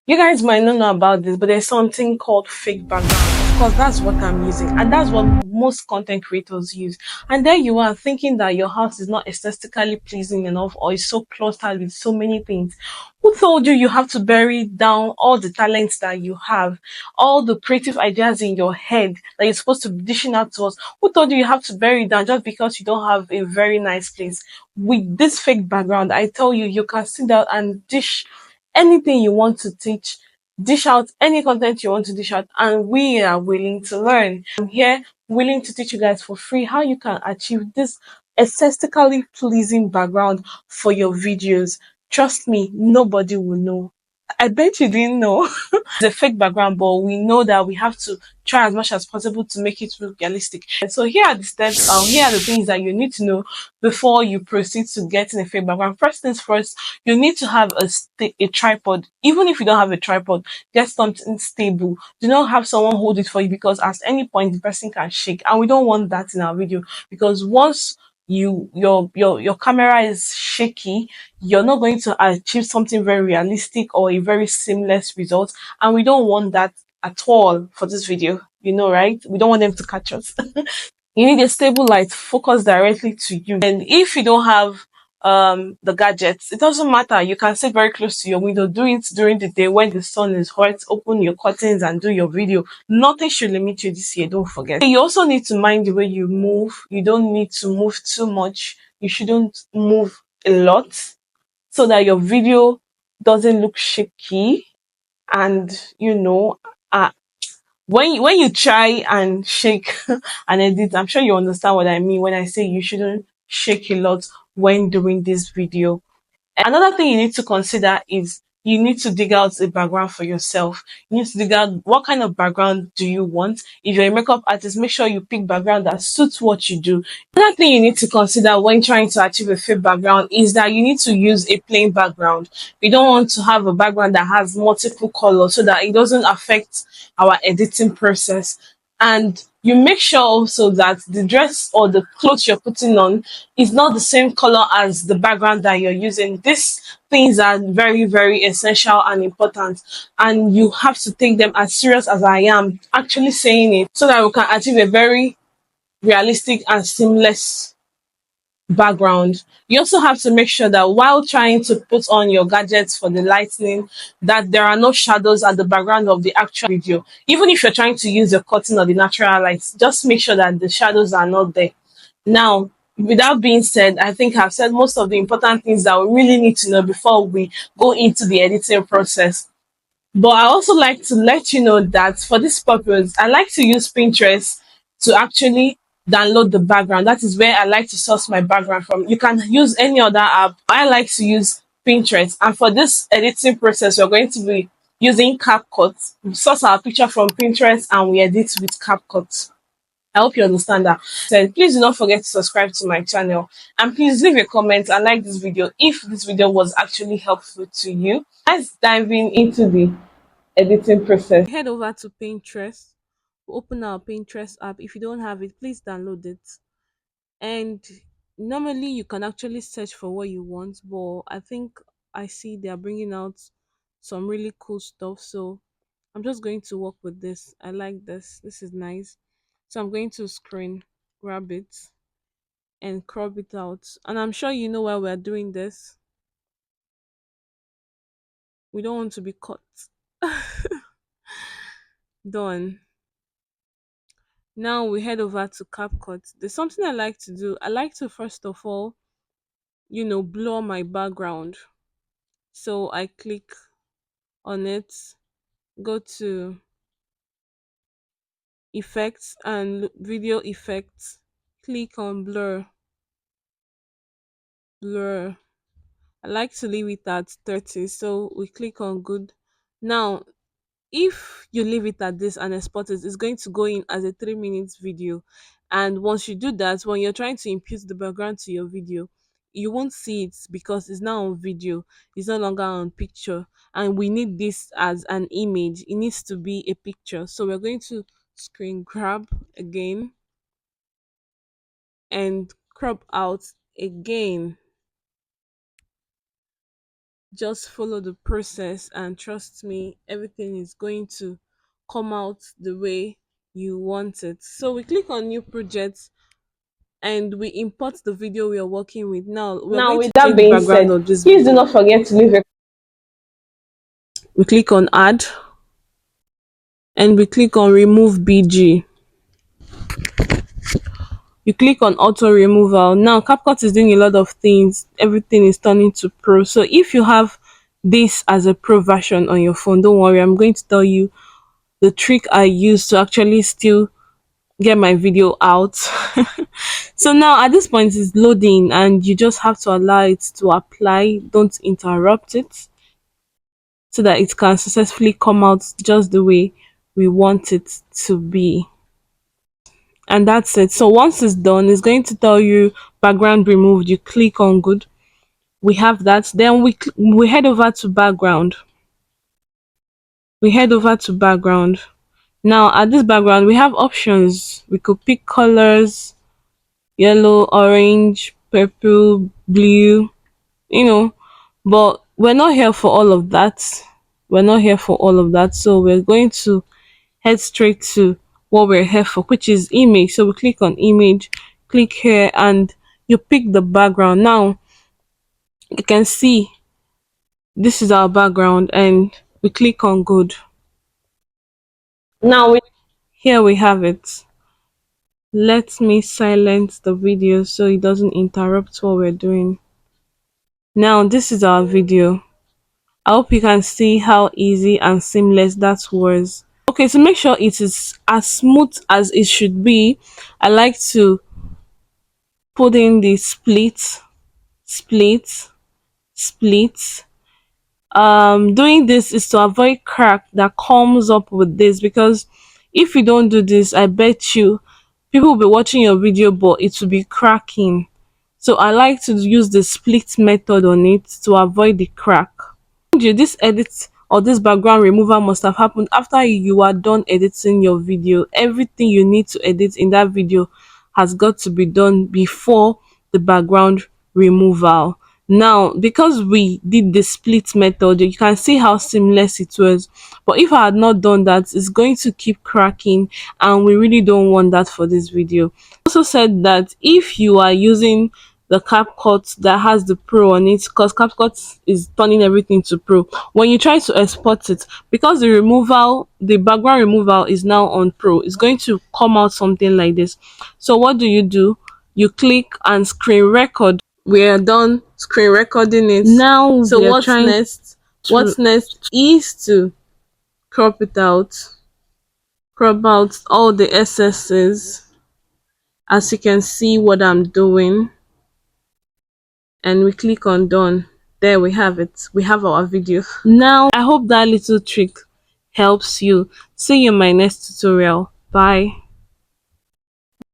You guys might not know about this, but there's something called fake background. Of course, that's what I'm using, and that's what most content creators use. And there you are thinking that your house is not aesthetically pleasing enough or is so cluttered with so many things. Who told you you have to bury down all the talents that you have, all the creative ideas in your head that you're supposed to be dishing out to us? Who told you have to bury it down just because you don't have a very nice place? With this fake background, I tell you, you can sit down and dish anything you want to teach, dish out any content you want to dish out, and we are willing to learn. I'm here willing to teach you guys for free how you can achieve this aesthetically pleasing background for your videos. Trust me, nobody will know. I bet you didn't know. It's a fake background, but we know that we have to try as much as possible to make it look realistic. And so here are the steps, here are the things that you need to know before you proceed to getting a fake background. First things first, you need to have a tripod. Even if you don't have a tripod, get something stable. Do not have someone hold it for you, because at any point the person can shake, and we don't want that in our video, because once your camera is shaky, you're not going to achieve something very realistic or a very seamless result, and we don't want that at all for this video, right? We don't want them to catch us. You need a stable light focused directly to you. And if you don't have the gadgets, it doesn't matter. You can sit very close to your window. Do it during the day when the sun is hot. Open your curtains and do your video. Nothing should limit you this year. Don't forget. You also need to mind the way you move. You don't need to move too much. You shouldn't move a lot, so that your video doesn't look shaky. And uh, when you try and shake and edit, I'm sure you understand what I mean when I say you shouldn't shake a lot when doing this video. Another thing you need to consider is you need to dig out a background for yourself. You need to dig out what kind of background do you want. If you're a makeup artist, make sure you pick background that suits what you do. Another thing you need to consider when trying to achieve a fake background is that you need to use a plain background. You don't want to have a background that has multiple colors, so that it doesn't affect our editing process. And you make sure also that the dress or the clothes you're putting on is not the same color as the background that you're using. These things are very, very essential and important, and you have to take them as serious as I am actually saying it, so that we can achieve a very realistic and seamless background. You also have to make sure that while trying to put on your gadgets for the lightning, that there are no shadows at the background of the actual video. Even if you're trying to use the curtain or the natural lights, just make sure that the shadows are not there. Now, with that being said, I think I've said most of the important things that we really need to know before we go into the editing process. But I also like to let you know that for this purpose, I like to use Pinterest to actually download the background. That is where I like to source my background from. You can use any other app. I like to use Pinterest. And for this editing process, we're going to be using CapCut. We source our picture from Pinterest and we edit with CapCut. I hope you understand that. So please do not forget to subscribe to my channel, and please leave a comment and like this video if this video was actually helpful to you. Let's dive into the editing process. Head over to Pinterest, open our Pinterest app. If you don't have it, please download it. And normally you can actually search for what you want, but I think I see they are bringing out some really cool stuff. So I'm just going to work with this. I like this. This is nice. So I'm going to screen grab it and crop it out. And I'm sure you know why we're doing this. We don't want to be caught. Done. Now we head over to CapCut. There's something I like to do. I like to first of all, blur my background. So I click on it, go to effects and video effects, click on blur. I like to leave it at 30, so we click on good. Now, if you leave it at this and export it, it's going to go in as a 3 minutes video. And once you do that, when you're trying to impute the background to your video, you won't see it because it's now on video, it's no longer on picture. And we need this as an image, it needs to be a picture. So we're going to screen grab again and crop out again. Just follow the process and trust me, everything is going to come out the way you want it. So we click on new project and we import the video we are working with. Now we are Now, going to with that change the being background said, of this please do video. not forget to leave a We click on add and we click on remove BG. You click on auto removal. Now CapCut is doing a lot of things. Everything is turning to pro. So if you have this as a pro version on your phone, don't worry, I'm going to tell you the trick I use to actually still get my video out. So now at this point it's loading and you just have to allow it to apply. Don't interrupt it so that it can successfully come out just the way we want it to be. And that's it. So once it's done, it's going to tell you background removed. You click on good. We have that. Then we head over to background. We head over to background. Now at this background we have options. We could pick colors, yellow, orange, purple, blue, you know, but we're not here for all of that. We're not here for all of that. So we're going to head straight to what we're here for, which is image. So we click on image, click here, and you pick the background. Now you can see this is our background, and we click on good. now with Here we have it. Let me silence the video so it doesn't interrupt what we're doing. Now this is our video. I hope you can see how easy and seamless that was. Okay, to make sure it is as smooth as it should be, I like to put in the split, split. Doing this is to avoid crack that comes up with this, because if you don't do this, I bet you people will be watching your video but it will be cracking. So I like to use the split method on it to avoid the crack. Mind you, this edit or this background removal must have happened after you are done editing your video. Everything you need to edit in that video has got to be done before the background removal. Now because we did the split method, you can see how seamless it was, but if I had not done that, it's going to keep cracking, and we really don't want that for this video. Also said that if you are using the CapCut that has the Pro on it, because CapCut is turning everything to Pro, when you try to export it, because the background removal is now on Pro, it's going to come out something like this. So what do? You click and screen record. We are done screen recording it. Now so what's next? What's next is to crop it out, crop out all the excesses, as you can see what I'm doing, and we click on done. There we have it. We have our video. Now I hope that little trick helps you. See you in my next tutorial. Bye.